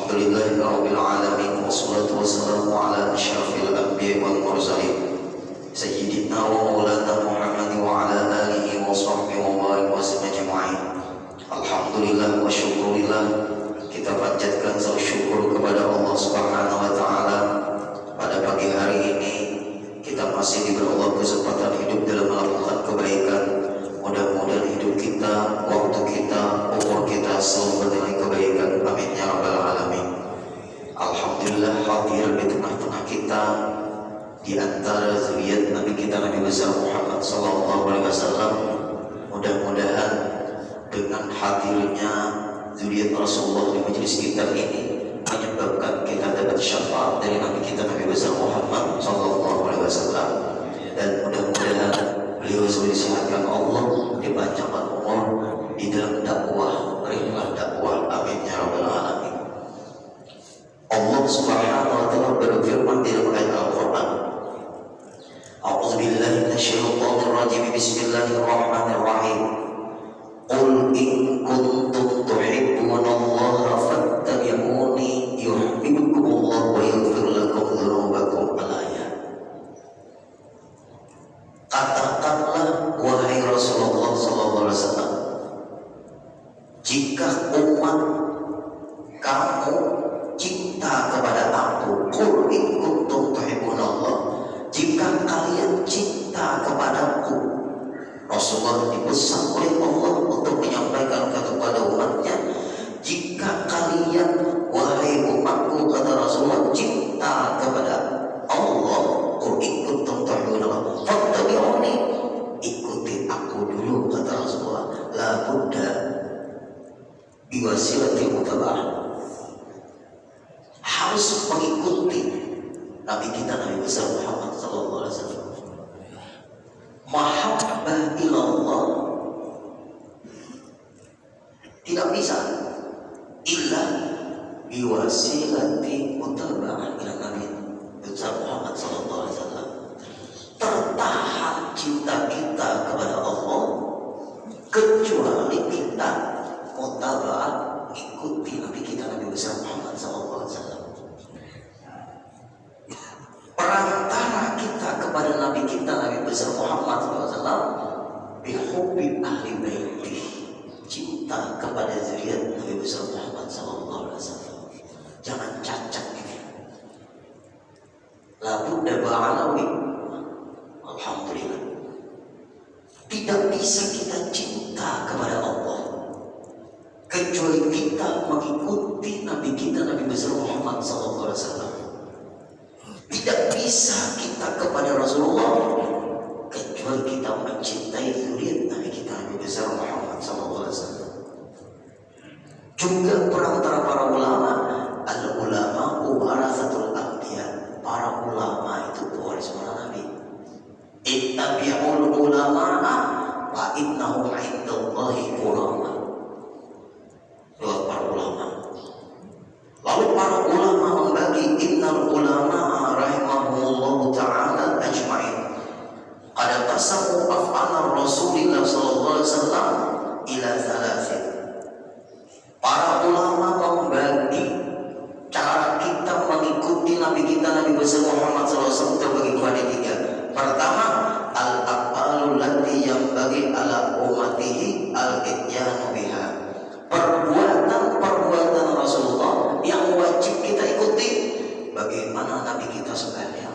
Alhamdulillahirabbil alamin wassalatu wassalamu ala asyrafil anbiya'i wal mursalin sayyidina wa maulana Muhammad wa ala alihi wa sahbihi wa barik wa sallam ajma'in. Alhamdulillah wa syukurillah, kita panjatkan syukur kepada Allah Subhanahu wa taala. Pada pagi hari ini kita masih diberi Allah kesempatan hidup dalam melakukan kebaikan. Mudah-mudahan hidup kita, waktu kita, umur kita selalu bernilai kebaikan. Amin ya rabbal alamin. Alhamdulillah hadir di tengah-tengah kita di antara zuriat Nabi kita Nabi besar Muhammad sallallahu alaihi wasallam. Mudah-mudahan dengan hadirnya zuriat Rasulullah di majelis kita ini menyebabkan kita dapat syafaat dari Nabi kita Nabi besar Muhammad sallallahu alaihi wasallam, dan mudah-mudahan beliau disihkan Allah, dipanjangkan umur di dalam dakwah, ringan dakwah. Amin ya rabbal alamin. Allah Subhanahu wa taala berfirman di dalam ayat Al-Qur'an, A'udzubillahi minasyaitonir rajim. Bismillahirrahmanirrahim. Qul in kuntum tuhibbunallaha fattabi'uni yuhibbukumullah wa yaghfir lakum dzunubakum. Katakanlah wahai Rasulullah sallallahu alaihi wasallam, jika umat kamu cinta kepada aku, qul in kuntum tuhibbunallah, jika kalian cinta kepadaku. Rasulullah dipesan oleh Allah untuk menyampaikan kepada umatnya, jika kalian wahai umatku, kata Rasulullah, cinta kepada Allah, qul in kuntum tuhibbunallah fattabi'uni, ikuti aku dulu, kata Rasulullah. La budda biwasilatil mutaba'ah, harus mengikuti Nabi kita Nabi besar Muhammad sallallahu alaihi wasallam. Mahabbah ilallah tidak bisa illa biwasilati mutaba'ah ila Nabi besar Muhammad sallallahu alaihi wasallam. Tertahan cinta kita kepada Allah kecuali kita mutaba'ah, ikuti Nabi kita Nabi besar Muhammad sallallahu alaihi wasallam. Perantara kita kepada Nabi kita Nabi besar Muhammad sallallahu alaihi wasallam bihubbi ahli baiti, cinta kepada zuriat Nabi besar Muhammad sallallahu alaihi wasallam. Jangan cacat ini. La budda ba'alawi. Alhamdulillah, tidak bisa kita cinta kepada Allah kecuali kita mengikuti Nabi kita Nabi besar Muhammad sallallahu alaihi wasallam. Tidak bisa kita kepada Rasulullah kecuali kita mencintai zuriat Nabi kita Nabi besar Muhammad sallallahu alaihi wasallam. Juga perantara para ulama, al ulama warasatul anbiya, para ulama itu pewaris para nabi. Ittabi'ul ulama'a wa innahum 'indallahi ulama. Para ulama. Lalu para ulama membagi innal ulama'a rahimahumullahu ta'ala ajma'in. Qad qasamu af'ala Rasulillah sallallahu alaihi wasallam ila thalathin. Para ulama membagi cara kita mengikuti Nabi kita Nabi besar Muhammad sallallahu alaihi wasallam terbagi kepada tiga. Pertama, al-af'alul lati yang bagi ala ummatihi al-ityanu biha, perbuatan-perbuatan Rasulullah yang wajib kita ikuti. Bagaimana Nabi kita sekalian,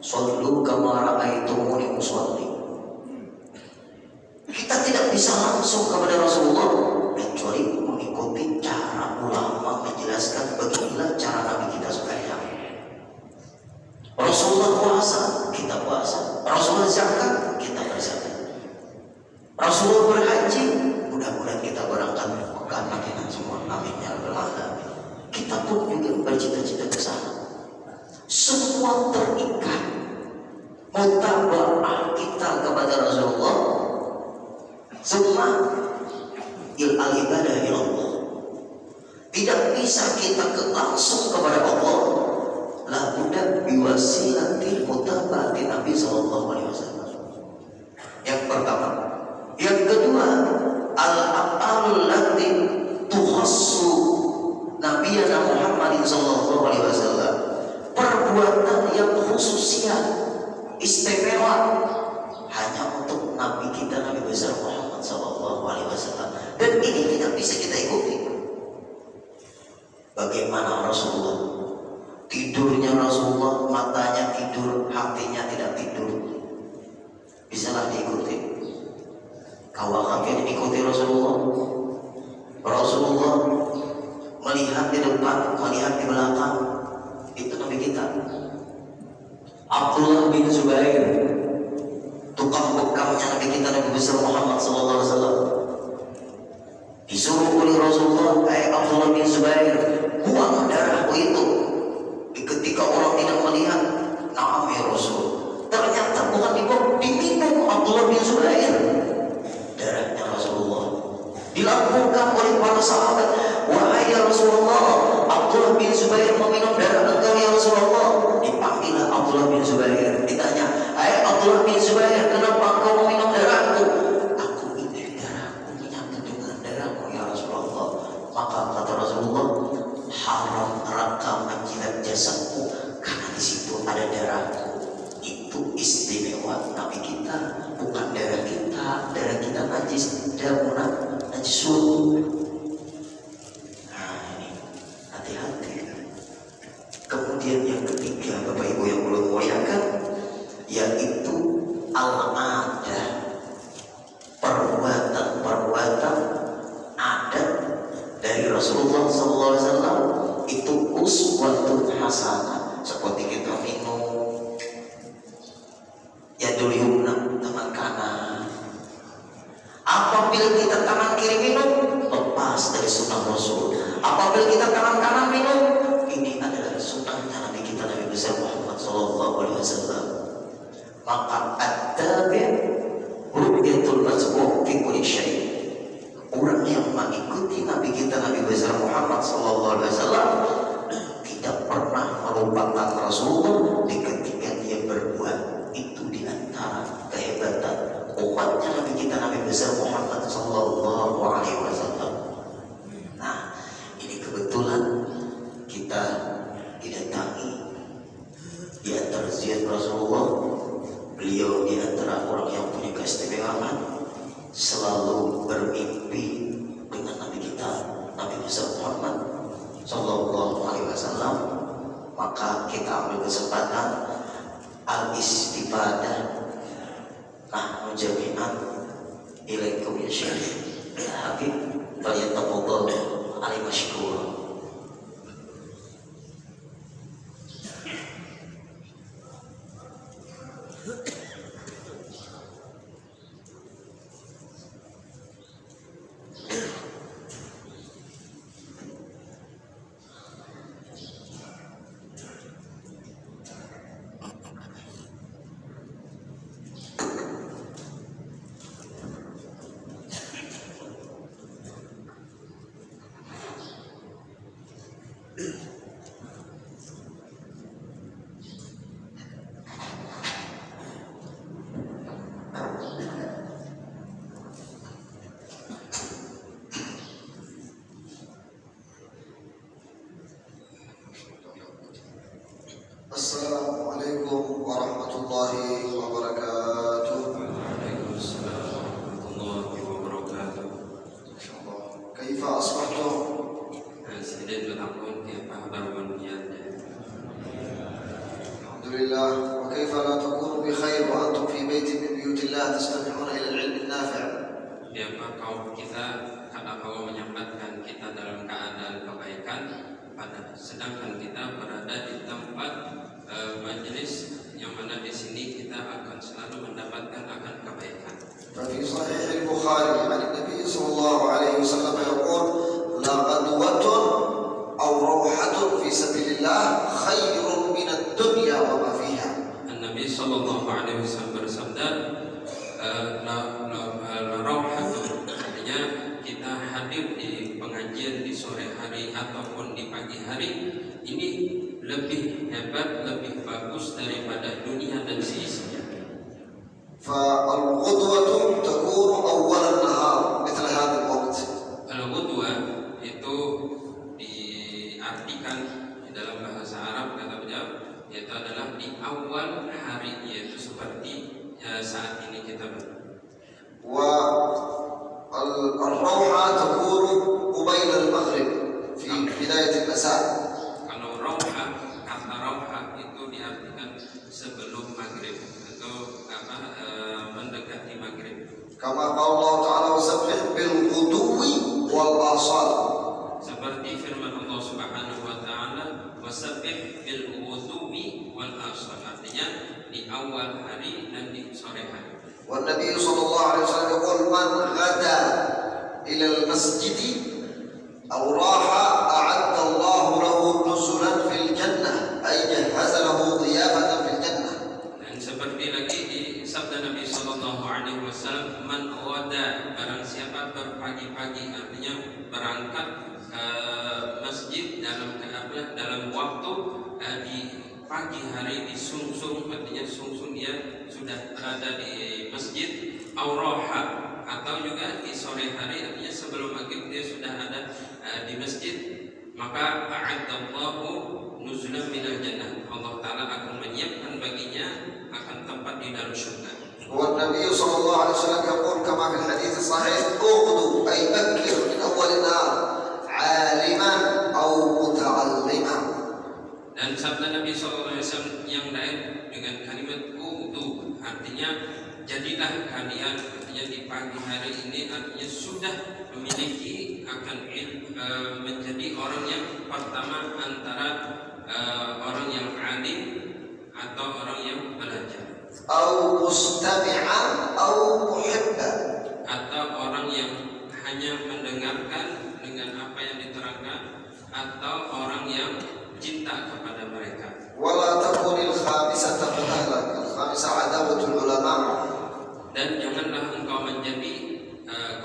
shollu kama ra'aitumuni usolli. Kita tidak bisa langsung kepada Rasulullah kecuali mengikuti cara ulama menjelaskan bagaimana cara Nabi kita sekalian. Rasulullah puasa, kita puasa. Rasulullah zakat, kita berzakat. Rasulullah berhaji, mudah-mudahan kita berangkat Mekah Madinah semua. Amin ya rabbal alamin. Kita pun juga bercita-cita ke sana. Semua terikat mutaba'ah kita kepada Rasulullah. Semua al-ibadah ilallah. Tidak bisa kita langsung kepada Allah, la budda biwasilatil mutaba'ati Nabi sallallahu alaihi wasallam. Yang pertama. Yang kedua, al-af'alul lati tukhassu Nabi Muhammad sallallahu alaihi wasallam, perbuatan yang khususnya istimewa hanya untuk Nabi kita, Nabi besar Muhammad sallallahu alaihi wasallam. Dan ini tidak bisa kita ikuti. Bagaimana Rasulullah? Tidurnya Rasulullah, matanya tidur, hatinya tidak tidur. Bisalah diikuti. Kau akan diikuti Rasulullah. Rasulullah melihat di depan, melihat di belakang. Itu Nabi kita. Abdullah bin Zubair, tukang bekamnya Nabi kita, Nabi besar Muhammad sallallahu alaihi wasallam, disuruh oleh Rasulullah, Abdullah bin Zubair, buang darahku itu. Ketika orang tidak melihat, naam ya Rasul. Ternyata bukan dibuang, diminum Abdullah bin Zubair darahnya Rasulullah. Dilakukan oleh para sahabat, wahai ya Rasulullah, Abdullah bin Zubair meminum darah engkau ya Rasulullah. Dipanggillah Abdullah bin Zubair, ditanya, hai Abdullah bin Zubair, kenapa engkau meminum darahku? Aku ingin darahku menyatu dengan darahmu ya Rasulullah. Maka kata Rasulullah, haram neraka menjilat jasadku karena di situ ada darahku. Itu istimewa Nabi kita, bukan darah kita. Darah kita najis, darah najis suhu. Nah ini hati-hati. Kemudian yang ketiga, Bapak Ibu yang belum muliakan, yaitu al-adah, perbuatan adat dari Rasulullah SAW. Itu uswatun hasanah. Seperti kita minum yadul yumna, tangan kanan. Apabila kita tangan kiri minum, lepas dari sunnah Rasul. Apabila kita tangan kanan minum, ini adalah sunnahnya Nabi kita, Nabi besar Muhammad sallallahu alaihi wasallam. Maka at-tabi' ru'yatul masbuq fi kulli syai'. Orang yang mengikuti Nabi kita, Nabi besar Muhammad sallallahu alaihi wasallam, tidak pernah melupakan Rasulullah ketika dia berbuat. Itu di antara kehebatan umatnya Nabi kita, Nabi besar Muhammad sallallahu alaihi wasallam. Nah, ini kebetulan kita didatangi di antara ziarah Rasulullah. Beliau di antara orang yang punya keistimewaan, selalu bermimpi dengan Nabi kita, Nabi besar Muhammad sallallahu alaihi wasallam. Maka kita ambil kesempatan al-istifadah. Nah, jami'an ilaikum ya Syekh ya Habib, falyatafadhal alaihi mashkur. Assalamualaikum warahmatullahi wabarakatuh. Waalaikumsalam warahmatullahi wabarakatuh. Insyaallah. Kaifa asbahtum? Sayyidul Aqwan, kaifa habarun ya? Alhamdulillah. Wa kaifa la takunu bi khair wa antum fi baitin min buyutillah tastamihuna ila al-'ilm an-nafi'? Siapa kaum kita karena kau menyempatkan kita dalam keadaan kebaikan, sedangkan kita berada di tempat majelis yang mana di sini kita akan selalu mendapatkan akan kebaikan. ففي صحيح البخاري عن النبي صلى الله عليه وسلم يقول لا غدوة أو روحة في سبيل الله خير من الدنيا وما فيها. Nabi sallallahu alaihi wasallam bersabda, rauhatun, artinya kita hadir di pengajian di sore hari ataupun di pagi hari, ini lebih hebat, lebih bagus daripada dunia dan seisinya. فالغدوة تكون أول النهار مثل هذا الوقت. Al-Ghudwa itu di artikan di dalam bahasa Arab, kata beliau, yaitu adalah di awal hari, yaitu seperti saat ini kita والروحة تكون قبيل المغرب في بداية المساء. Kalau rauha, kata rauha itu diartikan sebelum maghrib atau mendekati maghrib. كما قال الله تعالى وسبح بالغدو والآصال. Seperti firman Allah Subhanahu wa taala, wasabbih bil ghudwi wal asal, artinya di awal hari dan di sore hari. والنبي صلى الله عليه وسلم يقول من غدا إلى المسجد أو راح أعد الله له نزلا في الجنة أي جهز له ضيافة في الجنة. Dan seperti lagi di sabda Nabi Sallallahu Alaihi Wasallam, man wada, barang siapa berpagi-pagi, artinya berangkat masjid dalam waktu di pagi hari, di sungsung, artinya sungsung dia sudah berada di masjid, auraha, atau juga di sore hari, artinya sebelum maghrib dia sudah ada di masjid, maka a'addallahu nuzulan minal jannah, Allah Ta'ala akan menyiapkan baginya akan tempat di dalam surga. والنبي صلى الله عليه وسلم يقول كما في الحديث الصحيح اغدو أي بكر من أول النهار عالما أو متعلما. Dan sabda Nabi SAW yang lain dengan kalimat udu, artinya jadilah kalian, artinya di pagi hari ini, artinya sudah memiliki akan menjadi orang yang pertama antara orang yang alim atau orang yang belajar, أو مستمعا أو محبا, atau orang yang hanya mendengarkan dengan apa yang diterangkan, atau orang yang cinta kepada mereka. ولا تكن الخامسة فتهلك. الخامسة عداوة العلماء. Dan janganlah engkau menjadi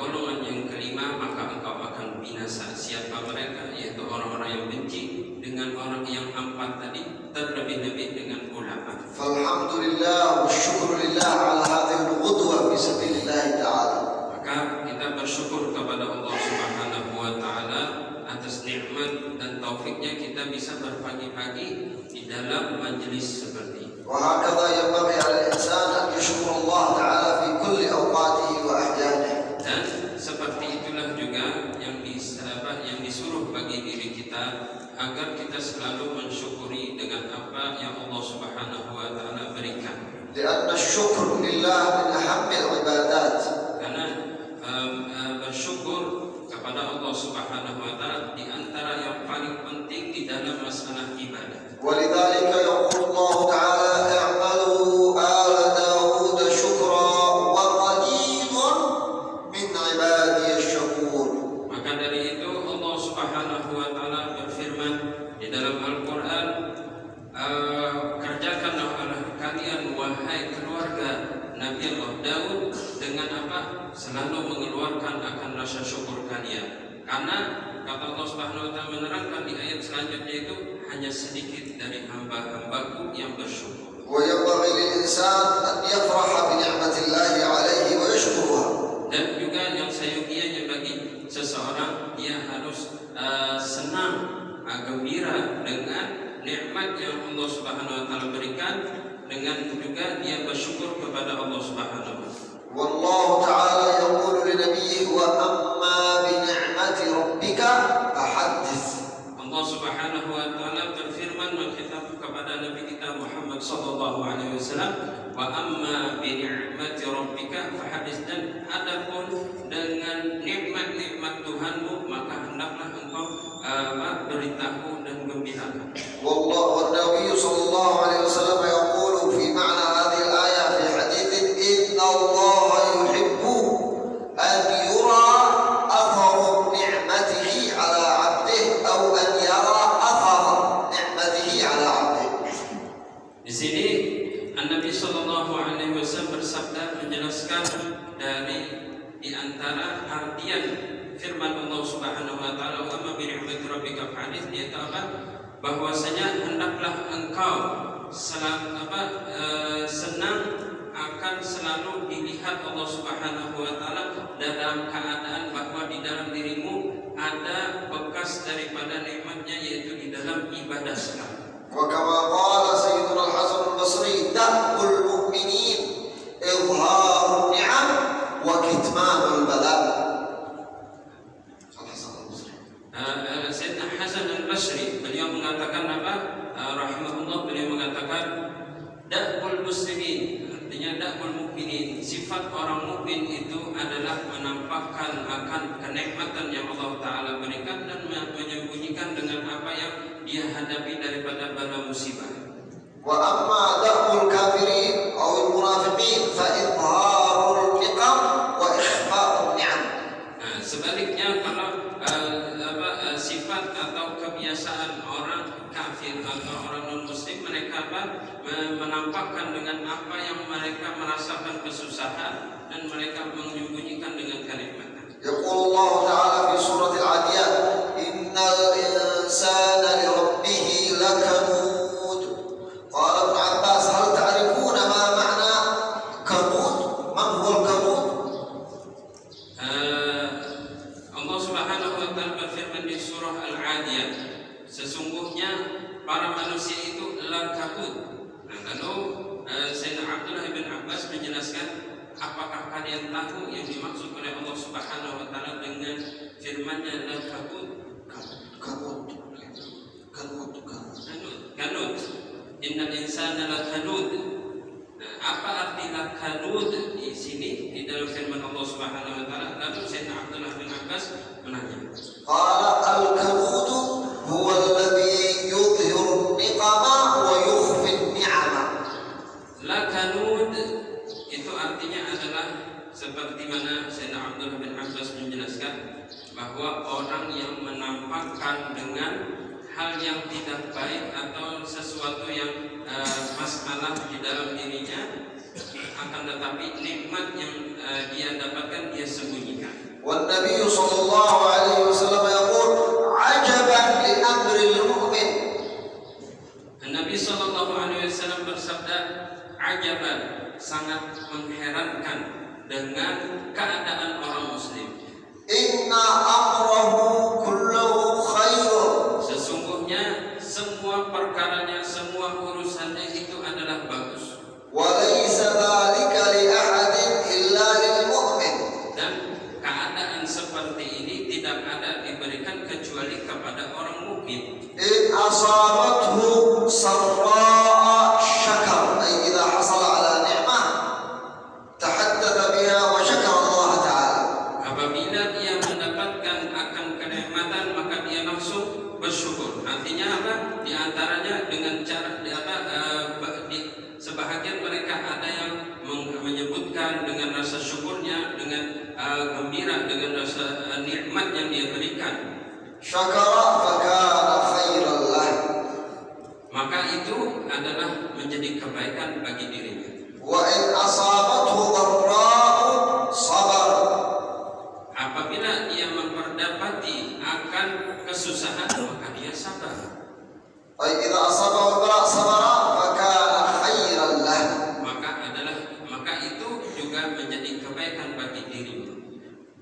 golongan yang kelima, maka engkau akan binasa. Siapa mereka? Yaitu orang-orang yang benci dengan orang yang empat tadi, terlebih-lebih dengan ulama. فالحمد لله والشكر لله على هذه الغدوة في سبيل الله تعالى. Maka kita bersyukur kepada Allah Subhanahu wa taala atas nikmat dan taufiknya kita bisa berpagi-pagi di dalam majelis seperti ini. وهكذا ينبغي على الإنسان أن يشكر الله تعالى في كل أوقاته وأحيانه. Dan seperti itulah juga yang disuruh bagi diri kita, agar kita selalu mensyukuri dengan apa yang Allah Subhanahu wa taala berikan. لأن الشكر لله من أهم العبادات. Karena bersyukur kepada Allah Subhanahu wa taala di antara yang paling penting di dalam masalah ibadah. ولذلك يقول الله تعالى اعملوا آل داود شكرا وقليل من عبادي الشكور. Maka dari itu Allah Subhanahu wa taala berfirman di dalam Al-Qur'an, kerjakanlah oleh kalian wahai keluarga Nabi Allah Daud dengan apa? Selalu mengeluarkan akan rasa syukur kalian. Karena kata Allah Subhanahu wa taala menerangkan di ayat selanjutnya itu, hanya sedikit dari hamba-hambaku yang bersyukur. وينبغي للإنسان أن يفرح بنعمة الله عليه ويشكرها. Dan juga yang seyogianya bagi seseorang, dia harus senang, gembira dengan nikmat yang Allah Subhanahu wa taala berikan, dengan juga dia bersyukur kepada Allah Subhanahu wa taala. والله تعالى يقول لنبيه وأما بنعمة ربك فحدث. Allah Subhanahu wa taala berfirman mengkhitab kepada Nabi kita Muhammad sallallahu alaihi wasallam, wa amma bi ni'mati rabbika fahadits, dan adapun dengan nikmat-nikmat Tuhanmu maka hendaklah engkau beritahu dan gembirakan. والله والنبي صلى الله عليه وسلم يقول في معنى هذه الآية في حديث إن الله يحب أن يرى أثر نعمته على عبده أو أن يرى أثر نعمته على عبده. Di sini Nabi Sallallahu Alaihi Wasallam bersabda menjelaskan dari di antara artian firman Allah Subhanahu Wa Taala, "Amma bi ni'mati rabbika fahadits", yaitu apa? Bahwasanya hendaklah engkau senang akan selalu dilihat Allah Subhanahu Wa Taala dalam keadaan bahwa di dalam dirimu ada bekas daripada nikmat nikmatnya yaitu di dalam ibadah sekali. وكما قال سيدنا الحسن البصري دأب المؤمنين إظهار النعم وكتمان البلاء. Sayyidina Hasan al-Basri beliau mengatakan apa? Rahimahullah, beliau mengatakan da'bul muslimin, artinya da'bul mukminin, sifat orang mukmin itu adalah menampakkan akan kenikmatan yang Allah Ta'ala berikan dan menyembunyikan dengan apa yang dia hadapi daripada bala musibah. Wa amma da'bul kafirin atau munafiqin fa idharul niqam wa ikhfa'un ni'am. Sebaliknya kalau sifat atau kebiasaan orang kafir atau orang non muslim, mereka menampakkan dengan apa yang mereka merasakan kesusahan dan mereka menyembunyikan dengan kenikmatan. Yaqulullah Ta'ala fi surah Al-Adiyat, innal insana li rabbih lakanud. Qala Ibn Abbas, hal ta'rifuna ma ma'na kanud? Man huwa al-kanud? Allah Subhanahu wa Ta'ala berfirman di surah Al-Adiyat, sesungguhnya para manusia itu lakabut. Nah, lalu Sayyidina Abdullah bin Abbas menjelaskan, apakah kalian tahu yang dimaksud oleh Allah Subhanahu wa Ta'ala dengan firman-Nya lakabut? Kanud. Innal insana lakanud. Nah, apa arti lakanud di sini di dalam firman Allah Subhanahu wa Ta'ala? Lalu Sayyidina Abdullah bin Abbas menanya, qala al-kanud huwa alladhi yudhiru niqama wa yukhfi ni'ama. Lakanud itu artinya adalah seperti mana Sayyidina Abdullah bin Abbas menjelaskan bahwa orang yang menampakkan dengan hal yang tidak baik atau sesuatu yang masalah di dalam dirinya, akan tetapi nikmat yang dia dapatkan dia sembunyikan. Wan Nabi sallallahu alaihi wasallam yaqul ajaban li amril mu'min. Nabi sallallahu alaihi wasallam bersabda, ajaban, sangat mengherankan dengan keadaan orang muslim. Inna amrahu kulluhu khairun. Sesungguhnya semua perkaranya, semua urusannya itu adalah bagus. Wa laysa dzalika li ahadin illa lil mu'min. Dan keadaan seperti ini tidak ada diberikan kecuali kepada orang mukmin. In asabathu sarra'a syakar, ay idza hasala ala ni'mah tahaddatha biha wa syakara Allah Ta'ala. Apabila dia mendapatkan akan kenikmatan, maka dia langsung bersyukur. Artinya apa? Di antaranya dengan cara sebahagian mereka ada yang menyebutkan dengan rasa syukurnya, dengan gembira dengan rasa nikmat yang dia berikan. Syakara fakana khairan lah. Maka itu adalah menjadi kebaikan bagi dirinya. Wa in asabathu dharra'u sabar. Apabila dia memperdapati akan kesusahan, maka dia sabar. Ay idza asabahu bara' sabara fakana khairan lah. Maka itu juga menjadi kebaikan bagi dirinya.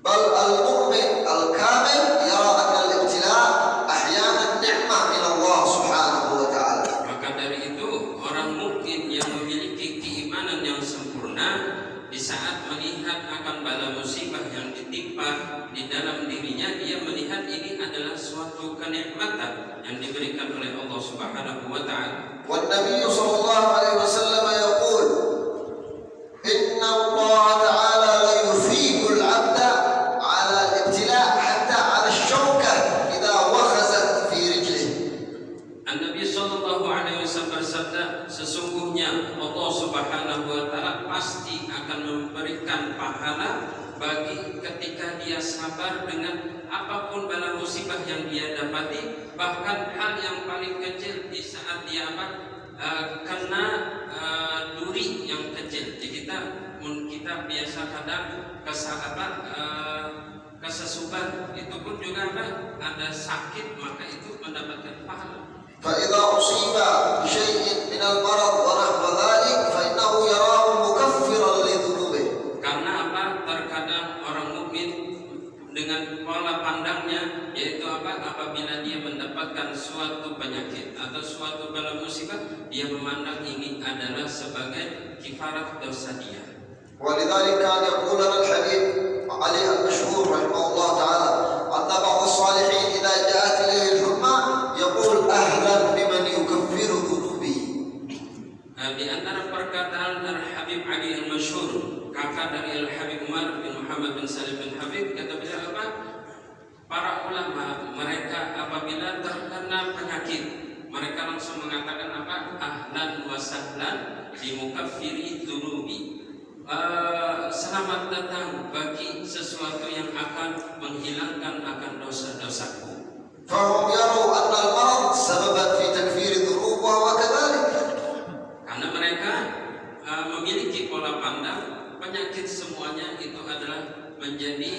Bal al-mu'min al-kamil yara anna al-ibtila' ahyanan ni'mah min Allah subhanahu wa ta'ala. Maka dari itu orang mukmin yang memiliki keimanan yang sempurna, di saat melihat akan bala musibah yang ditimpa di dalam dirinya, dia melihat ini adalah suatu kenikmatan yang diberikan oleh Allah Subhanahu wa Ta'ala. Wan Nabi sallallahu alaihi wasallam yaqul inna Allah ta'ala la yuthibu al-'abda 'ala al-ibtila' hatta 'ala ash-shawkah idza wakhazat fi rijlihi. An-Nabi sallallahu alaihi wasallam bersabda, sesungguhnya Allah Subhanahu wa Ta'ala pasti akan memberikan pahala bagi ketika dia sabar dengan apapun bala musibah yang dia dapati, bahkan hal yang paling kecil di saat dia kena duri yang kecil. Jadi kita biasa kadang kesesukan, itu pun juga ada sakit, maka itu mendapatkan pahala. فإذا أصيب بشيء من المرض ونحو ذلك فإنه يراه مكفرا لذنوبه. Karena apa? Terkadang orang mukmin dengan pola pandangnya, yaitu apa? Apabila dia mendapatkan mendapatkan suatu penyakit atau suatu bala musibah, dia memandang ini adalah sebagai kifarat dosa dia. ولذلك كان يقول لنا الحبيب علي المشهور رحمه الله تعالى أن بعض الصالحين إذا جاءت إليه الحمى يقول أهلا بمن يكفر ذنوبي. Di antara perkataan Al-Habib Ali Al-Masyhur, kakak dari Al-Habib Umar bin Muhammad bin Salim bin Habib, kata beliau apa? Para ulama mereka apabila terkena penyakit, mereka langsung mengatakan apa? Ahlan wa sahlan bi mukaffiri dzunubi. Selamat datang bagi sesuatu yang akan menghilangkan akan dosa-dosaku. فهم يروا أن المرض سببا في تكفير الذنوب وهو كذلك. Karena mereka memiliki pola pandang penyakit semuanya itu adalah menjadi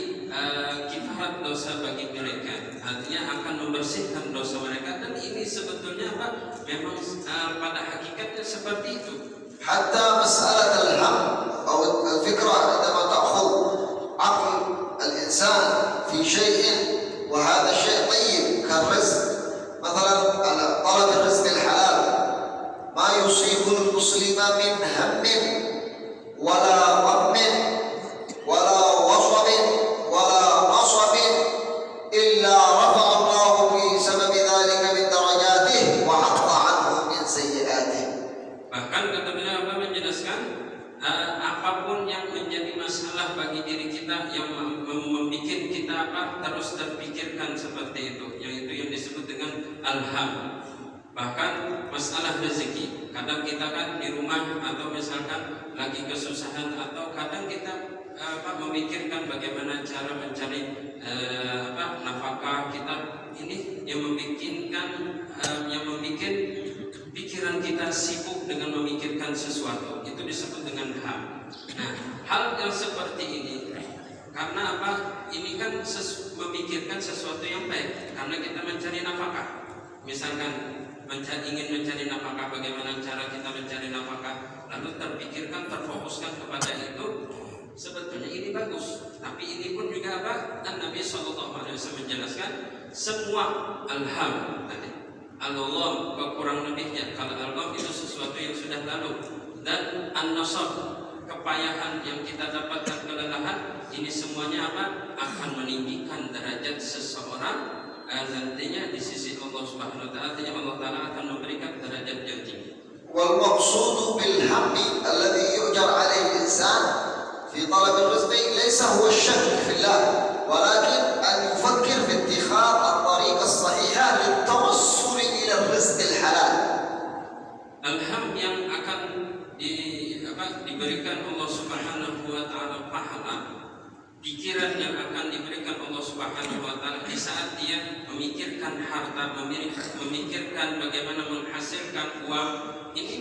kifarat dosa bagi mereka, artinya akan membersihkan dosa mereka, dan ini sebetulnya apa? Memang pada hakikatnya seperti itu. حتى مسألة الهم أو الفكرة عندما تأخذ عقل الإنسان في شيء وهذا الشيء طيب كالرزق، مثلا طلب الرزق الحلال، ما يصيب المسلم من هم ولا غم ولا وصب ولا نصب إلا رفع الله بسبب ذلك من درجاته وحط عنه من سيئاته. Bahkan kata beliau menjelaskan apapun yang menjadi masalah bagi diri kita yang membuat kita terus terpikirkan seperti itu, yaitu yang disebut dengan alham. Bahkan masalah rezeki, kadang kita kan di rumah atau misalkan lagi kesusahan, atau kadang kita memikirkan bagaimana cara mencari nafkah kita, ini yang membuat pikiran kita sibuk dengan memikirkan sesuatu, itu disebut dengan ham. Nah, hal yang seperti ini karena apa? Ini kan memikirkan sesuatu yang baik, karena kita mencari nafkah. Misalkan ingin mencari nafkah, bagaimana cara kita mencari nafkah, lalu terpikirkan, terfokuskan kepada itu, sebetulnya ini bagus. Tapi ini pun juga apa? Nabi SAW menjelaskan semua alham tadi. Allah kurang lebihnya, kalau Allah itu sesuatu yang sudah lalu, dan an-nasab, kepayahan yang kita dapatkan, kelelahan, ini semuanya apa? Akan meninggikan derajat seseorang nantinya di sisi Allah Subhanahu wa taala. Artinya Allah taala akan memberikan derajat yang tinggi. wal maqsud bil hammi alladhi yujar alaihi al-insan fi talab ar-rizq laysa huwa ash-shak fi Allah, walakin an yufakkir fi ittikhad at-tariq as-sahihah lit-tawassul rizq al-halal. Alham yang akan diberikan Allah Subhanahu wa taala pahala, pikiran yang akan diberikan Allah Subhanahu wa taala di saat dia memikirkan harta, memikirkan bagaimana menghasilkan uang, ini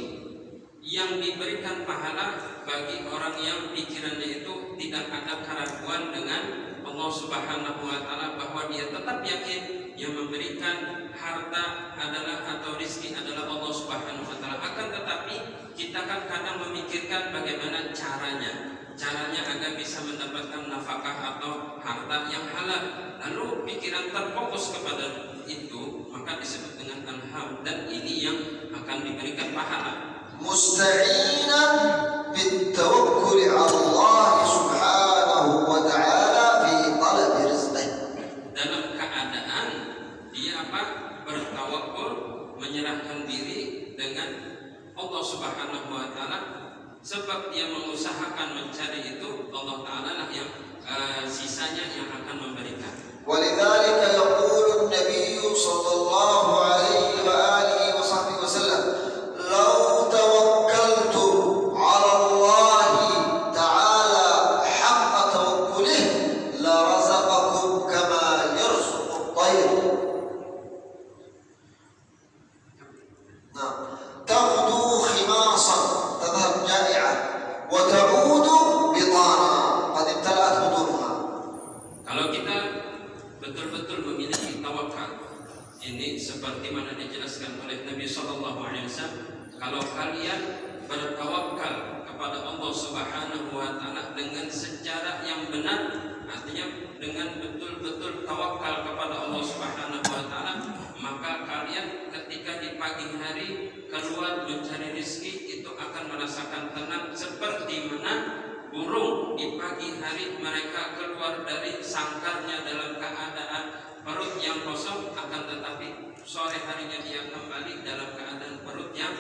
yang diberikan pahala bagi orang yang pikirannya itu tidak ada keraguan dengan Allah Subhanahu wa taala, bahwa dia tetap yakin yang memberikan harta adalah atau rezeki adalah Allah Subhanahu wa taala. Akan tetapi kita kan kadang memikirkan bagaimana caranya agar bisa mendapatkan nafkah atau harta yang halal. Lalu pikiran terfokus kepada itu, maka disebut dengan alham, dan ini yang akan diberikan pahala. Musta'inan bitawakkul 'ala Allah Subhanahu wa ta'ala fi talab rizqih. Dalam keadaan dia bertawakul, menyerahkan diri dengan Allah Subhanahu wa taala, sebab dia mengusahakan mencari itu, Allah taala lah yang sisanya yang akan memberikan. Walidzalika yaqulu an-nabiy sallallahu alaihi wa alihi wa sahbihi wasallam, "Law tawakkaltu 'ala Allah ta'ala haqqa tawakkulih la razaqakum kama yarzuqu at-tayr." تغدو خماصا تذهب جائعة وتعود بطانا قد امتلأت بطونها. Kalau kita betul-betul memiliki tawakal, ini seperti mana dijelaskan oleh Nabi SAW, kalau kalian bertawakal kepada Allah Subhanahu wa taala dengan secara yang benar, artinya dengan betul-betul tawakal kepada Allah Subhanahu wa taala, maka pagi hari keluar mencari rezeki itu akan merasakan tenang, seperti mana burung di pagi hari mereka keluar dari sangkarnya dalam keadaan perut yang kosong, akan tetapi sore harinya dia kembali dalam keadaan perut yang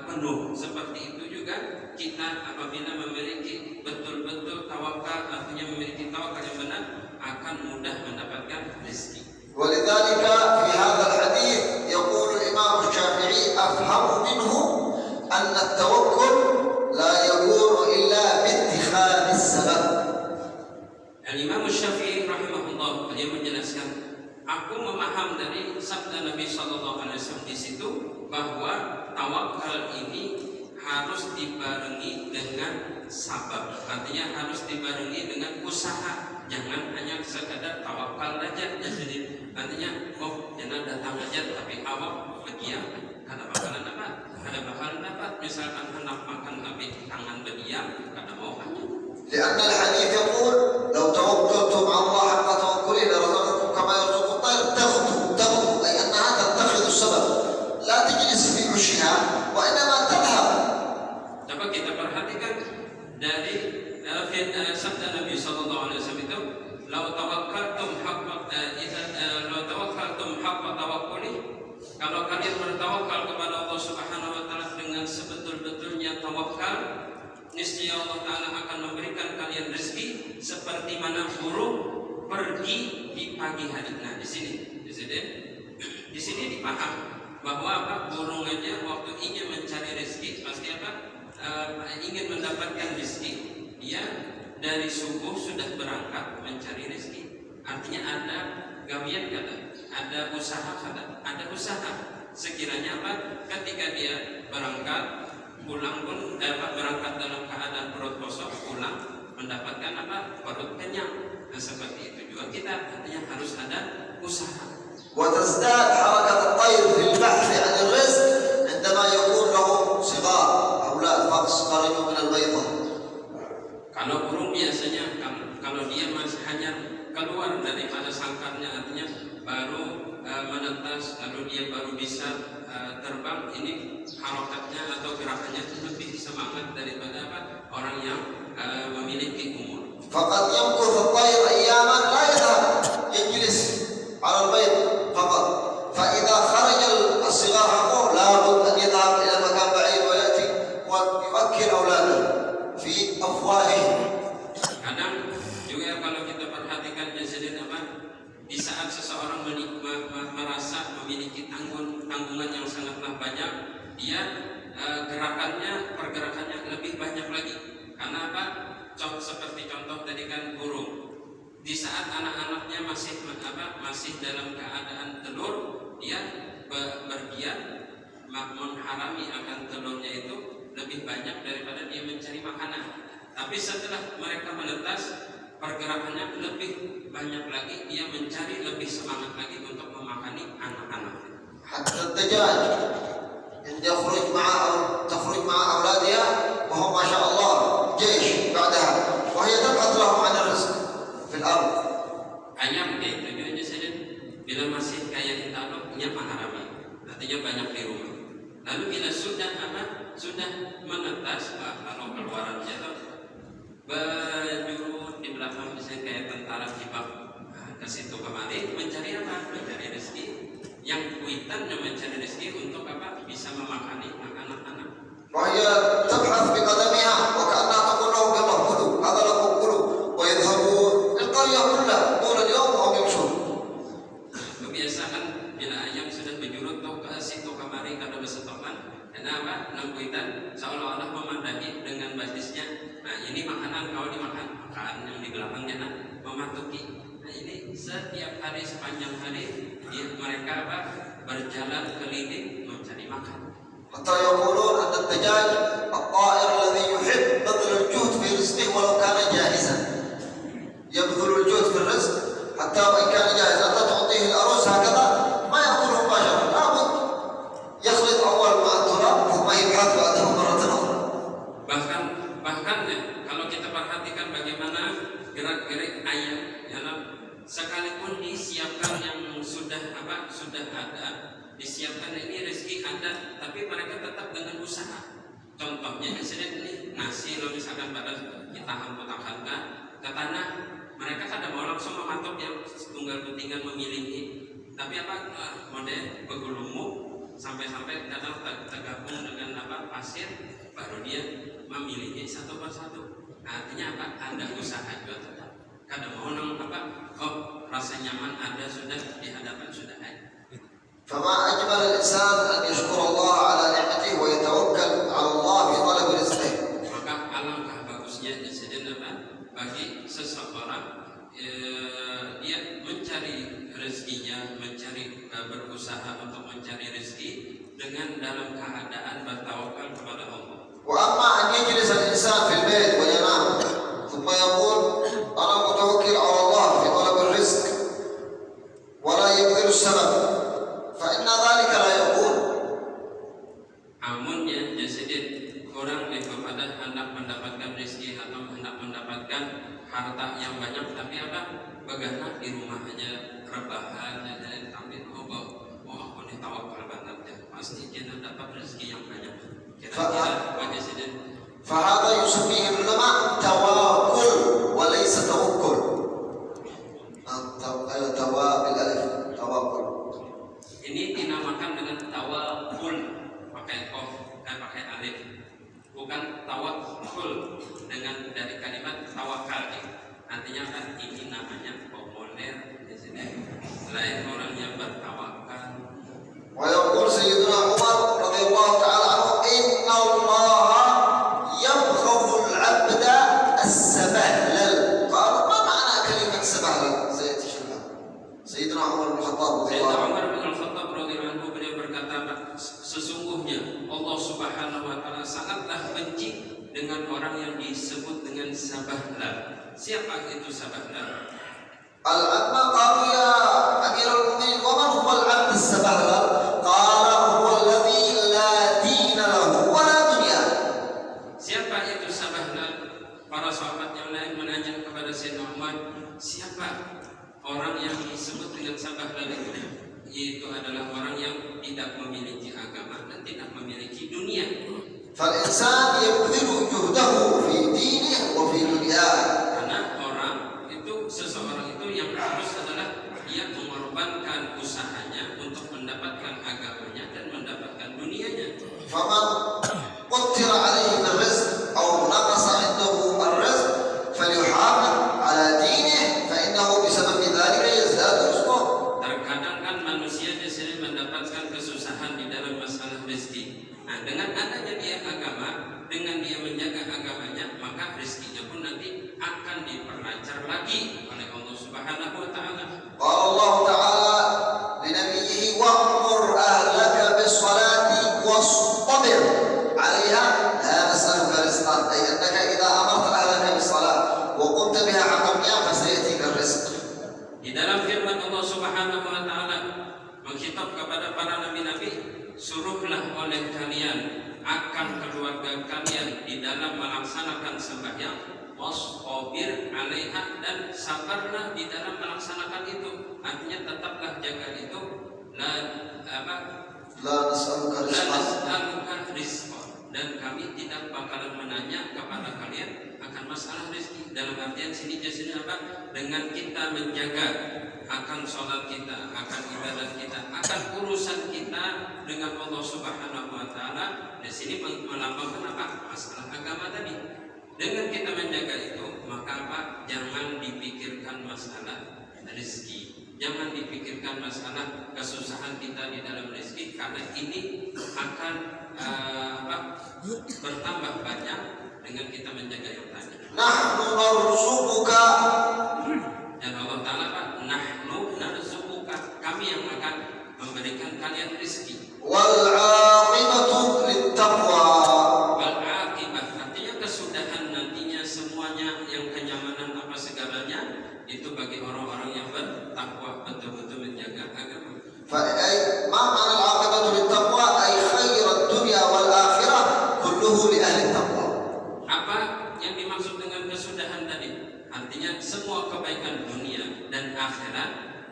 penuh. Seperti itu juga kita apabila memiliki betul-betul tawakal, artinya memiliki tawakal yang benar, akan mudah mendapatkan rezeki. ولذلك في هذا الحديث يقول الإمام الشافعي أفهم منه أن التوكل لا يكون إلا باتخاذ السبب. Imam Syafi'i rahimahullah beliau menjelaskan, aku memaham dari sabda Nabi Sallallahu Alaihi Wasallam di situ bahwa tawakal ini harus dibarengi dengan sabab, artinya harus dibarengi dengan usaha. Jangan hanya sekadar tawakal saja. Jadi artinya jangan datang aja tapi awak berdiam, karena bakalan dapat, karena bakalan dapat. Misalkan hendak makan tapi tangan berdiam, karena mau hanya. لأن الحديث يقول لو توكلتم على الله حق توكله لرزقكم كما يرزق الطير تغدو أي أنها تتخذ السبب لا تجلس في عشها وإنما تذهب. Dapat kita perhatikan dari sabda Nabi Sallallahu Alaihi Wasallam itu, "Lau tawakkaltum haqqa tawakkuli." Kalau kalian bertawakal kepada Allah Subhanahu Wa Taala dengan sebetul-betulnya tawakal, niscaya Allah Taala akan memberikan kalian rezeki seperti mana burung pergi di pagi hari. Nah, di sini dipaham bahwa apa, burung aja waktu ingin mencari rezeki pasti apa, ingin mendapatkan rezeki, dia dari subuh sudah berangkat mencari rezeki. Artinya ada gawian kata, ada usaha kata, ada usaha. Sekiranya apa, ketika dia berangkat pulang pun dapat berangkat dalam keadaan perut kosong, pulang mendapatkan apa, perut kenyang. Nah, seperti itu juga kita, artinya harus ada usaha. وتزداد حركة الطير في البحث عن الرزق عندما يكون له صغار أولاد فقط خرجوا من البيضة. Kalau burung biasanya kalau dia masih hanya keluar daripada sangkarnya, artinya baru menetas, lalu dia baru bisa terbang, ini harokatnya atau gerakannya lebih semangat daripada apa, orang yang memiliki umur. فقد يمكث الطير أياما لا يذهب يجلس على البيض فقط، فإذا خرج الصغار حقه لابد أن يذهب إلى مكان بعيد ويأتي ويؤكل أولاده في أفواههم. Kadang juga kalau kita perhatikan insiden apa, di saat seseorang merasa memiliki tanggungan yang sangatlah banyak, dia pergerakannya lebih banyak lagi. Karena apa? Seperti contoh tadi kan burung, di saat anak-anaknya masih dalam keadaan telur, dia bergiat mengharami akan telurnya itu lebih banyak daripada dia mencari makanan. Tapi setelah mereka menetas, pergerakannya lebih banyak lagi, dia mencari lebih semangat lagi untuk memakani anak-anaknya. حتى الدجاج إن تخرج مع أولادها وهم ما شاء الله جيش بعدها وهي تبحث لهم عن الرزق في الأرض. Ayam tujuannya saja bila masih kayak intaloknya maharami, artinya banyak di rumah. Lalu bila sudah menetas, kalau keluaran jatuh berjuru di belakang, misalnya kayak tentara jibak ke situ kemari mencari apa? Mencari rezeki. Yang kuitannya mencari rezeki untuk apa? Bisa memakani anak-anak. وهي تبحث بقدمها وكأنها تقول لهم يلا كلوا هذا لكم كلوا ويذهبون القرية كلها طول اليوم وهم يمشون. Kebiasaan bila ayam sudah berjuru ke situ kemari kada bersetepan, kenapa? Nampuitan seolah-olah memandai dengan basisnya. Nah, ini makanan kau dimakan, makanan yang di belakangnya mematuki. Nah, ini setiap hari sepanjang hari mereka berjalan keliling mencari makan. حتى يقولون أن الدجاج الطائر الذي يحب بذل الجهد في رزقه ولو كان جاهزا، يبذل الجهد في الرزق حتى وإن كان جاهزا. أنت تعطيه الأرز هكذا ما يأكله مباشرة، لابد يخلط أول مع التراب ثم يبحث بعده مرة أخرى. Bahkan kalau kita perhatikan bagaimana gerak-gerik ayam, sekalipun disiapkan yang sudah ada, disiapkan ini rezeki ada, tapi mereka tetap dengan usaha. Contohnya insiden ini nasi, kalau misalkan pada kita hamput-hamputkan ke tanah, mereka kadang mau langsung mematok yang tunggal pentingan memiliki, tapi model begulumuk sampai-sampai kadang tergabung dengan pasir, baru dia memiliki satu persatu. Artinya ada usaha juga tetap. Kadang mau rasa nyaman ada sudah di hadapan sudah ada. فما أجمل الإنسان أن يشكر الله على نعمته ويتوكل على الله في طلب رزقه. Maka alangkah bagusnya insiden bagi seseorang dia mencari rezekinya, berusaha untuk mencari rezeki dengan dalam keadaan bertawakal kepada Allah. وأما أن يجلس الإنسان في البيت وينام ثم يقول أنا متوكل على الله في طلب الرزق ولا يبذل السبب فإن ذلك لا يكون. Amunnya jasidin orang kepada hendak mendapatkan rezeki atau hendak mendapatkan harta yang banyak, tapi begana di rumah aja rebahan dan tampil aku nih tawakal banget ya, pasti kita dapat rezeki yang banyak. Kira-kira wajah sidin. فهذا يسميه العلماء توكل وليس توكل. بالالف توكل. Ini dinamakan dengan tawakul pakai kof dan pakai alif, bukan tawakul dengan dari kalimat tawakal. Artinya ini namanya populer di sini. Selain orang yang bertawakal. ويقول سيدنا عمر رضي الله تعالى عنه إن الله يبغض العبد السبهلل. قال ما معنى كلمة سبهلل؟ سيأتي شرحها. سيدنا عمر بن الخطاب رضي الله عنه. Umar bin Khattab radhiyallahu anhu beliau berkata, sesungguhnya Allah Subhanahu wa taala sangatlah benci dengan orang yang disebut dengan sabahlal. Siapa itu sabahlal? العبد قالوا يا أمير المؤمنين ومن هو العبد السبهلل؟ قال هو الذي لا دين له ولا دنيا. Siapa itu sabahlal? Para sahabat yang lain menanya kepada Sayyidina Umar, siapa orang yang disebut dengan sabahlal itu? Itu adalah orang yang tidak memiliki agama dan tidak memiliki dunia. فالإنسان يبذل جهده في دينه وفي دنياه. Karena seseorang itu yang harus adalah dia mengorbankan usahanya untuk mendapatkan agamanya dan mendapatkan dunianya. فمن قدر عليه الرزق أو نقص عنده الرزق فليحافظ على دينه فإنه بسبب ذلك يزداد رزقه. Terkadang kan manusia di sini mendapatkan kesusahan di dalam masalah rezeki. Nah, dengan adanya dia agama, dengan dia menjaga agamanya, maka rezekinya pun nanti akan diperlancar lagi oleh Allah Subhanahu wa taala. قال الله تعالى لنبيه وأمر أهلك بالصلاة واصطبر عليها لا نسألك رزقا، أي أنك إذا أمرت أهلك بالصلاة وقمت بها حق القيام فسيأتيك الرزق. Di dalam firman Allah Subhanahu wa taala mengkitab kepada para nabi-nabi, suruhlah oleh kalian akan keluarga kalian di dalam melaksanakan sembahyang, wasbir 'alaiha, dan sabarlah di dalam melaksanakan itu. Artinya tetaplah jaga itu. La nas'aluka rizqan, dan kami tidak bakalan menanya kepada kalian akan masalah rezeki. Dalam artian sini dengan kita menjaga akan sholat kita, akan ibadah kita, akan urusan kita dengan Allah Subhanahu wa taala. Di sini melambangkan masalah agama tadi. Dengan kita menjaga itu, maka jangan dipikirkan masalah rezeki. Jangan dipikirkan masalah kesusahan kita di dalam rezeki, karena ini akan bertambah banyak dengan kita menjaga yang tadi. Nahnu narzuquka. Dan Allah Ta'ala nahnu narzuquka, kami yang akan memberikan kalian rezeki. Wal 'aqibatu lit-taqwa. Wal 'aqibah, artinya kesudahan nantinya semuanya, yang kenyamanan apa segalanya itu bagi orang-orang yang bertakwa, betul-betul menjaga agama. Fa ma ma'na al-'aqibatu lit-taqwa ay khairat dunya wal akhirah kulluhu li ahli taqwa. Apa yang dimaksud dengan kesudahan tadi? Artinya semua kebaikan dunia dan akhirat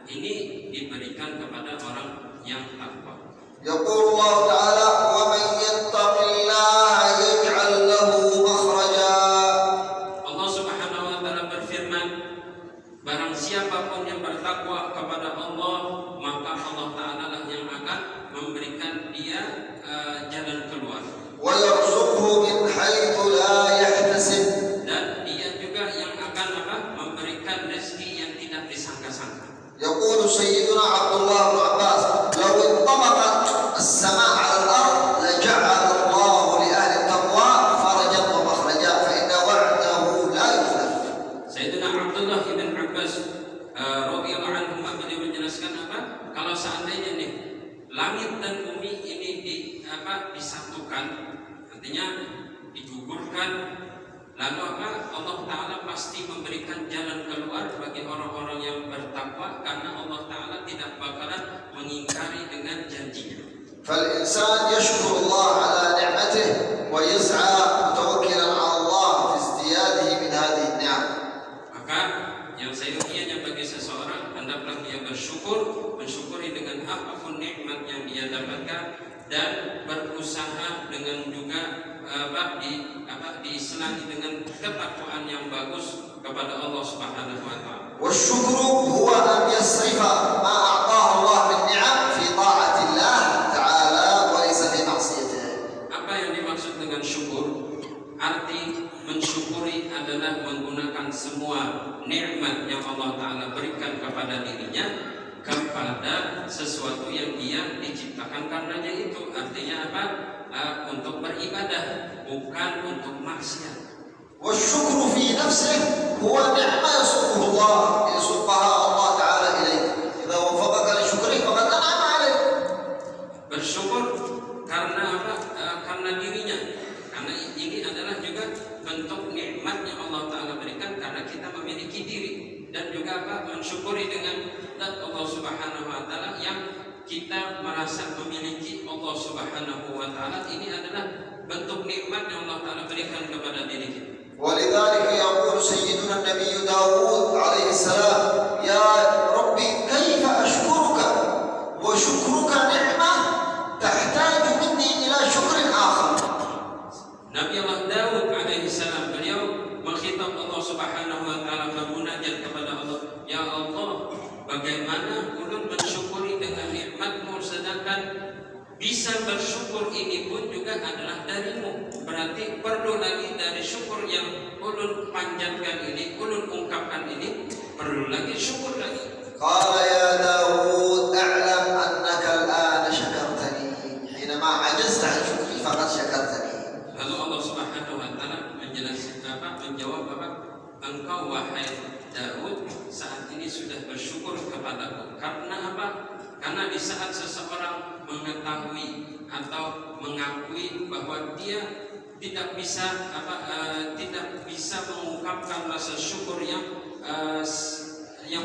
ini diberikan kepada orang yang takwa. يقول الله تعالى ومن يتق الله يجعل له مخرجا. Allah Subhanahu wa taala berfirman, barang siapapun yang bertakwa kepada Allah, maka Allah taala lah yang akan memberikan dia jalan keluar. ويرزقه من حيث لا يحتسب. Dan dia juga yang akan memberikan rezeki yang tidak disangka-sangka. يقول سيدنا عبد الله بن عباس لو انطبقت السماء على الأرض لجعل الله لأهل التقوى فرجا ومخرجا فإن وعده لا يخلف. Sayyidina Abdullah ibn Abbas radhiyallahu anhu beliau menjelaskan kalau seandainya nih langit dan bumi ini disatukan, artinya digugurkan, lalu Allah Ta'ala pasti memberikan jalan keluar bagi orang-orang yang bertakwa, karena Allah Ta'ala tidak bakalan mengingkari dengan janjinya. فالإنسان يشكر الله على نعمته ويسعى متوكلا على الله في ازدياده من هذه النعم. Maka yang seyogianya bagi seseorang hendaklah dia mensyukuri dengan apapun nikmat yang dia dapatkan, dan berusaha dengan juga diislahi dengan ketakwaan yang bagus kepada Allah Subhanahu wa taala. والشكر هو أن يصرف ما أعطاه الله من نعم في طاعة الله تعالى وليس في معصيته. Apa yang dimaksud dengan syukur? Arti mensyukuri adalah menggunakan semua nikmat yang Allah Ta'ala berikan kepada dirinya kepada sesuatu yang dia diciptakan karenanya itu. Artinya apa? Untuk beribadah, bukan untuk maksiat. والشكر في نفسه هو نعمة يسوقها الله تعالى إليك. إذا وفقك لشكره فقد أنعم عليك. Bersyukur karena apa? Karena dirinya. Karena ini adalah juga bentuk nikmat yang Allah Ta'ala berikan karena kita memiliki diri, dan juga mensyukuri dengan zat Allah Subhanahu wa taala yang kita merasa memiliki Allah Subhanahu wa taala. Ini adalah bentuk nikmat yang Allah Ta'ala berikan kepada diri kita. ولذلك يقول سيدنا النبي داود عليه السلام يا ربي كيف أشكرك وشكرك نعمة تحتاج مني إلى شكر آخر. Nabi Allah Daud alaihi salam beliau mengkhitab Allah Subhanahu wa taala, bermunajat kepada Allah, ya Allah, bagaimana ulun mensyukuri dengan nikmat-Mu, sedangkan bisa bersyukur ini pun juga adalah dari-Mu. Berarti perlu lagi dari syukur yang ulun panjatkan ini, ulun ungkapkan ini, perlu lagi syukur lagi. قال يا داود أعلم أنك الآن شكرتني حينما عجزت عن شكري فقد شكرتني. Lalu Allah Subhanahu wa taala menjawab engkau wahai Daud saat ini sudah bersyukur kepadaku. Karena apa? Karena di saat seseorang mengetahui atau mengakui bahwa dia tidak bisa mengungkapkan rasa syukur yang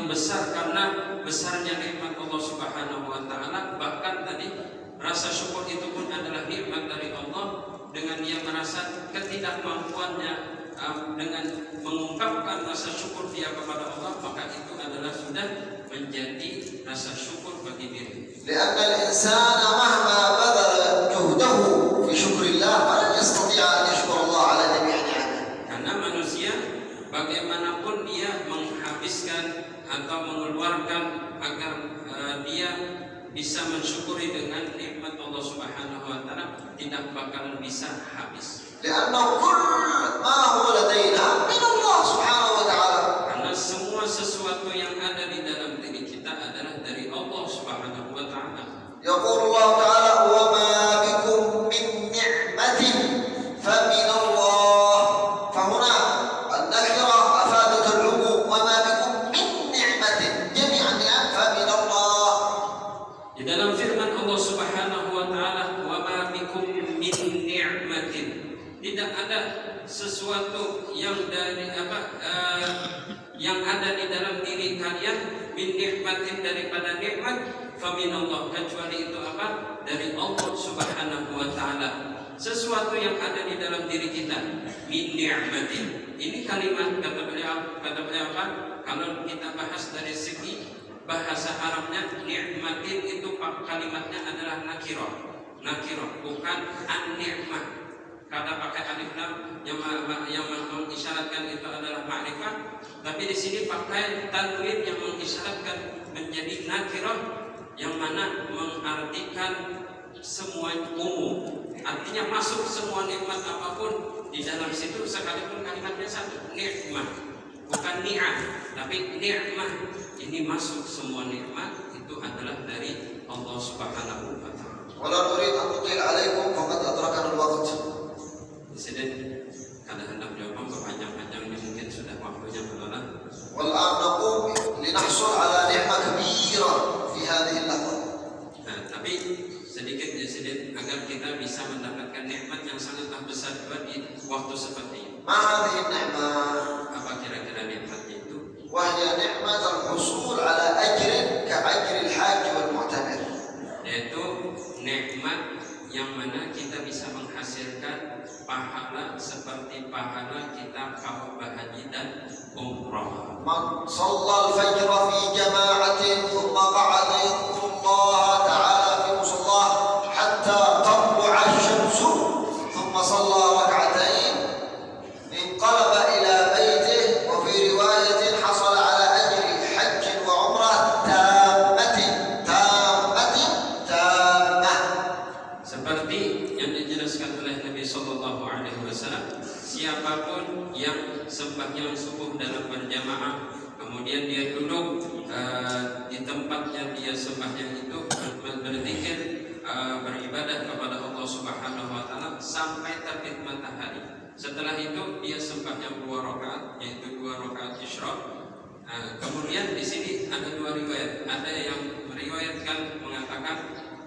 besar karena besarnya nikmat Allah Subhanahu wa taala, bahkan tadi rasa syukur itu pun adalah nikmat dari Allah. Dengan dia merasa ketidakmampuannya dengan mengungkapkan rasa syukur dia kepada Allah, maka itu adalah sudah menjadi rasa syukur bagi diri. لأن الإنسان مهما بذل جهده في شكر الله فلن يستطيع أن يشكر الله على جميع نعمه. Karena manusia bagaimanapun dia menghabiskan atau mengeluarkan agar dia bisa mensyukuri dengan nikmat Allah Subhanahu wa taala, tidak bakalan bisa habis. لأنه كل ما هو لدينا من الله سبحانه وتعالى. Karena semua sesuatu yang ada di dalam diri kita adalah dari Allah Subhanahu wa taala. يقول الله تعالى وما بكم من نعمة فمن الله. فهنا النكرة أفادت العموم وما بكم من نعمة جميع النعم فمن الله. Di dalam firman Allah Subhanahu wa taala, wa ma bikum min ni'matin, tidak ada sesuatu yang dari yang ada di dalam diri kalian min ni'matin, daripada nikmat, faminallah, kecuali itu dari Allah Subhanahu wa taala. Sesuatu yang ada di dalam diri kita min ni'matin, ini kalimat kata beliau kalau kita bahas dari segi bahasa Arabnya ni'matin itu kalimatnya adalah nakirah, bukan an-ni'mah. Karena pakai alif lam yang mengisyaratkan itu adalah ma'rifah, tapi di sini pakai tanwin yang mengisyaratkan menjadi nakirah, yang mana mengartikan semua umum. Artinya masuk semua nikmat apapun di dalam situ, sekalipun kalimatnya satu, nikmat, bukan ni'am, tapi nikmat. Ini masuk semua nikmat, itu adalah dari Allah Subhanahu wa ta'ala. Wala nurid an nutil alaikum faqad adrakana al-waqt. Presiden kada hendak jawab berpanjang-panjang, ini mungkin sudah waktunya berlalu. Wal-an naqum linahsul ala ni'mah kabira fi hadhihi al-lahzah. Nah, tapi sedikit Presiden agar kita bisa mendapatkan nikmat yang sangatlah besar juga di waktu seperti ini. Ma hadhihi an-ni'mah? Apa kira-kira nikmatnya itu? وهي نعمة الحصول على أجر كأجر الحاج والمعتمر. Yaitu nikmat yang mana kita bisa menghasilkan pahala seperti pahala kita kalau berhaji dan umrah. من صلى الفجر في جماعة ثم قعد يذكر الله تعالى في مصلاه حتى تطلع الشمس ثم صلى ركعتين انقلب إلى بيته وفي رواية حصل على أجر حج وعمرة تامة. Seperti yang dijelaskan oleh Nabi Sallallahu Alaihi Wasallam, siapapun yang sembahyang subuh dalam berjamaah, kemudian dia duduk di tempatnya dia sembahyang itu, berzikir, beribadah kepada Allah Subhanahu Wa Taala sampai terbit matahari. Setelah itu dia sembahyang 2 rakaat, yaitu 2 rakaat isyraq. Kemudian di sini ada 2 riwayat. Ada yang meriwayatkan mengatakan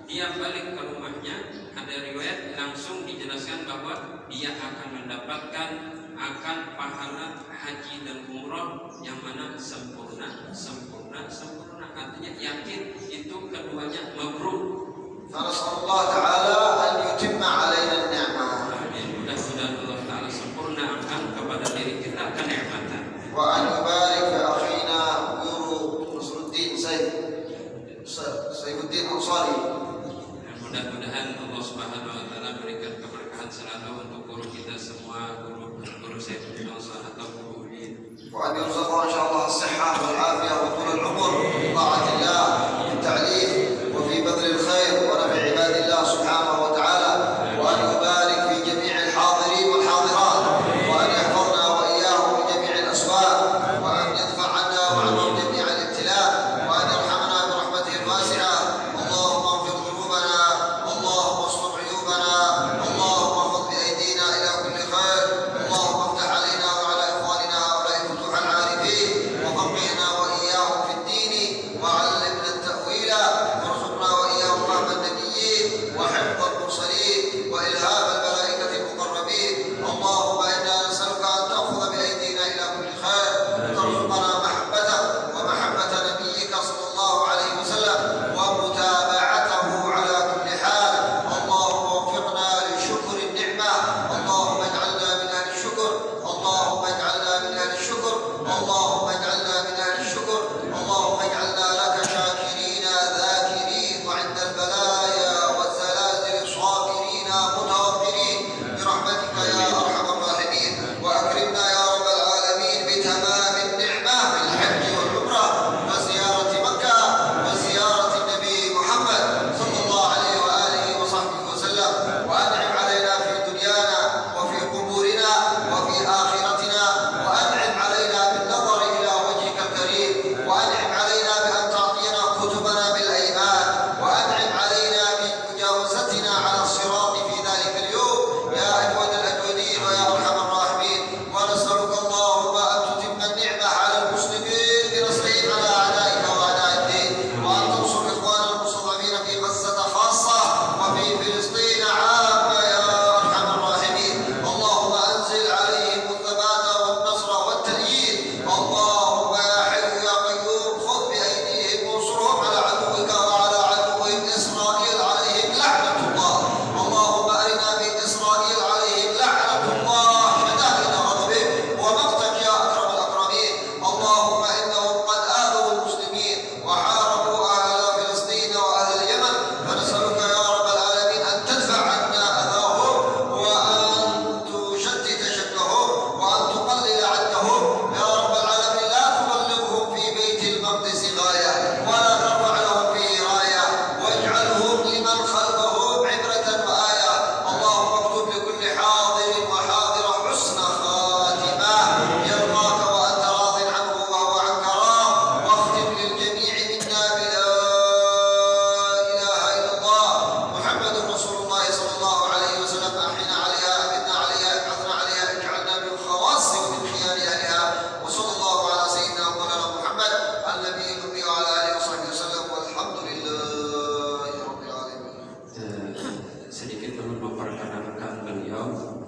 dia balik ke rumahnya, ada riwayat langsung dijelaskan bahwa dia akan mendapatkan akan pahala haji dan umrah yang mana sempurna. Artinya yakin itu keduanya mabrur. فنسأل تعالى أن يتم علينا النعمة. Mudah-mudahan Allah Ta'ala sempurnakan kepada diri kita kenikmatan. وأن يبارك في أخينا guru نصر الدين سيف الدين أنصاري. Mudah-mudahan Allah Subhanahu Wa Ta'ala berikan keberkahan selalu untuk guru kita semua, guru Saiful Ansar atau guru Udin. وأن يرزقه إن شاء الله الصحة والعافية وطول العمر في طاعة الله، في التعليم وفي بذل الخير.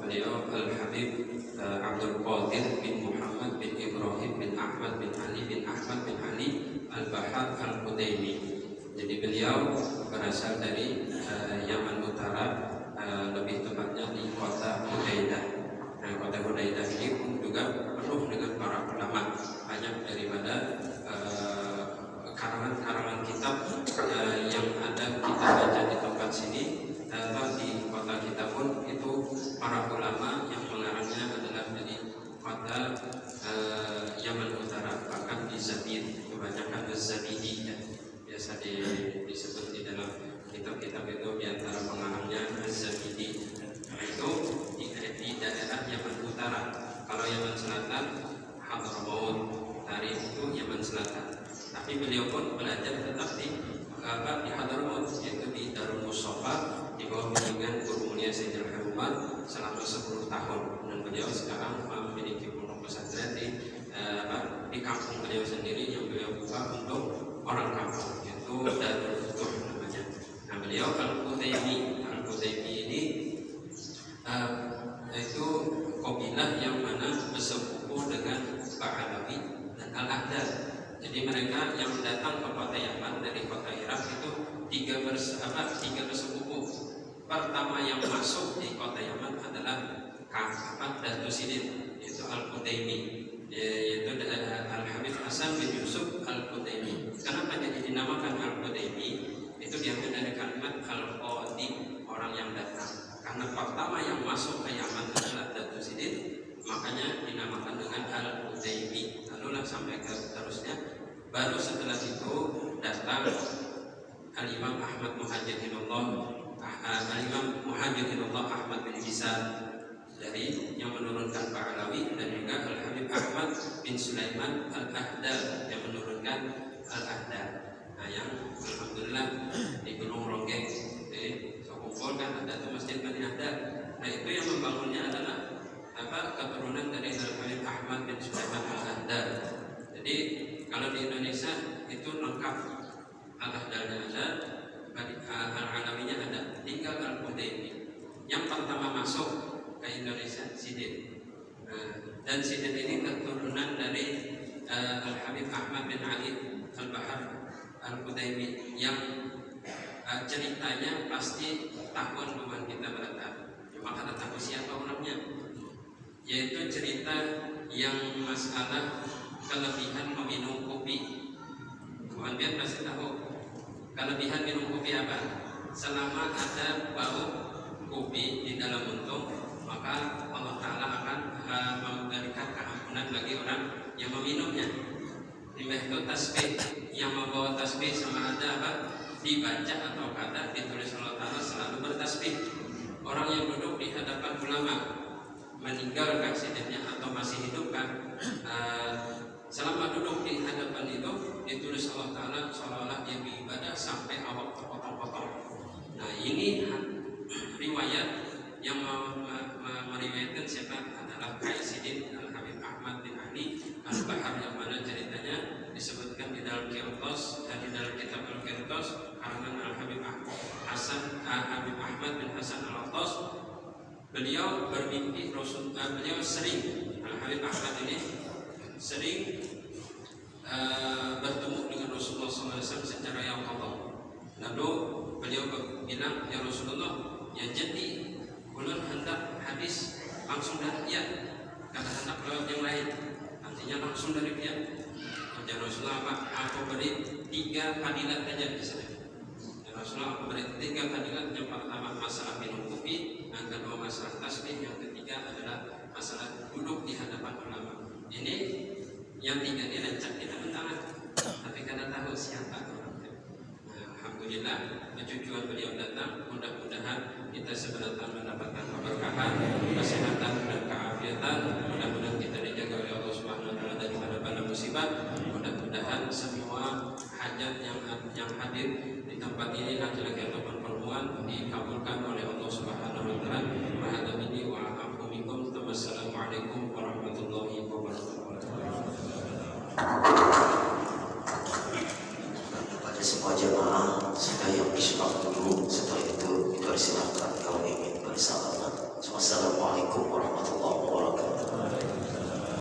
beliau Al-Habib Abdul Qadir bin Muhammad bin Ibrahim bin Ahmad bin Ali bin Ahmad bin Ali Al-Bahar Al-Qudaimi. Jadi beliau berasal dari Yaman Utara, lebih tepatnya di kota Hudaidah. Nah, kota Hudaidah ini pun juga penuh dengan para ulama, banyak daripada karangan-karangan kitab yang ada kita baca di tempat sini atau di kota kita pun itu para ulama yang mengarangnya adalah dari kota Yaman Utara, bahkan di Zabid, kebanyakan Az-Zabidi ya. Biasa disebut di dalam kitab-kitab itu di antara pengarangnya Az-Zabidi. Nah, itu di daerah Yaman Utara. Kalau Yaman Selatan Hadramaut, Tarif itu Yaman Selatan. Tapi beliau pun belajar tetap di Hadramaut, yaitu di Darul Mustafa di bawah bimbingan Guru Mulia Sayyidil Harumat selama 10 tahun. Dan beliau sekarang memiliki pondok pesantren di kampung beliau sendiri yang beliau buka untuk orang kampung, yaitu Darul Futuh namanya. Nah, beliau Al-Qudaimi ini itu kabilah yang mana bersepupu dengan Ba'alawi dan Al-Ahdad. Jadi mereka yang datang ke kota Yaman dari kota Irak itu tiga bersepupu. Pertama yang masuk di kota Yaman adalah Datu Sidin, yaitu Al-Qudaimi, yaitu Al-Habib Hasan bin Yusuf Al-Qudaimi. Kenapa jadi dinamakan Al-Qudaimi? Itu diambil dari kalimat Al-Qadim, orang yang datang. Karena pertama yang masuk ke Yaman adalah Datu Sidin, makanya dinamakan dengan Al-Qudaimi. Lalu sampai ke terusnya, baru setelah itu datang Al-Imam Ahmad Muhajirinullah Ahmad bin Isa dari yang menurunkan Ba'alawi, dan juga Al-Habib Ahmad bin Sulaiman Al-Ahdal yang menurunkan Al-Ahdal. Nah, yang alhamdulillah di Gunung Ronggeng di Sokopol kan ada tuh Masjid Bani Ahdal. Nah, itu yang membangunnya adalah keturunan dari Al-Habib Ahmad bin Sulaiman Al-Ahdal. Jadi kalau di Indonesia itu lengkap, Al-Ahdalnya ada, Al-Alawinya ada, tinggal Al-Qudaimi. Yang pertama masuk ke Indonesia Sidin, dan Sidin ini keturunan dari Al-Habib Ahmad bin Ali Al-Bahar Al-Qudaimi yang ceritanya pasti tahuan teman kita berada. Cuma kata tahu siapa orangnya, yaitu cerita yang masalah kelebihan meminum kopi. Tuhan biar pasti tahu kelebihan minum kopi apa. Selama ada bau kopi di dalam muntung, maka Allah Ta'ala akan memberikan keampunan bagi orang yang meminumnya. Itu tasbih, yang membawa tasbih sama ada apa dibaca atau kata ditulis Allah Ta'ala selalu bertasbih. Orang yang duduk di hadapan ulama, meninggal sidinnya atau masih hidup kan, selama duduk di hadapan itu ditulis Allah Ta'ala seolah-olah dia beribadah sampai awak terpotong-potong. Nah, ini riwayat yang meriwayatkan siapa adalah Sidin Al-Habib Ahmad bin Ali Al-Bahar, yang mana ceritanya disebutkan di dalam Qirtos dan di dalam kitab Al-Qirtos karangan Al-Habib Habib Ahmad bin Hasan Al-Attas. Beliau bermimpi beliau sering, Al-Habib Ahmad ini sering bertemu dengan Rasulullah SAW secara yang Allah. Lalu beliau bilang, ya Rasulullah, ya jadi ulun hendak hadis langsung dari dia, kata hendak lewat yang lain, artinya langsung dari dia. Ya Rasulullah, aku beri 3 fadilat saja di sana. Ya Rasulullah, aku beri 3 fadilat. Yang pertama masalah minum kopi, yang kedua masalah tasbih, yang ketiga adalah masalah duduk di hadapan ulama. Ini yang 3 ini rancak kita mentangan, tapi karena tahu siapa orangnya. Alhamdulillah, kecucuan beliau datang. Mudah-mudahan kita sebenarnya mendapatkan keberkahan, kesehatan dan keafiatan. Mudah-mudahan kita dijaga oleh Allah Subhanahu wa Ta'ala daripada bala musibah. Mudah-mudahan semua hajat yang hadir di tempat ini, laki-laki ataupun perempuan, dikabulkan oleh Allah Subhanahu wa Ta'ala. Wassalamualaikum warahmatullahi wabarakatuh.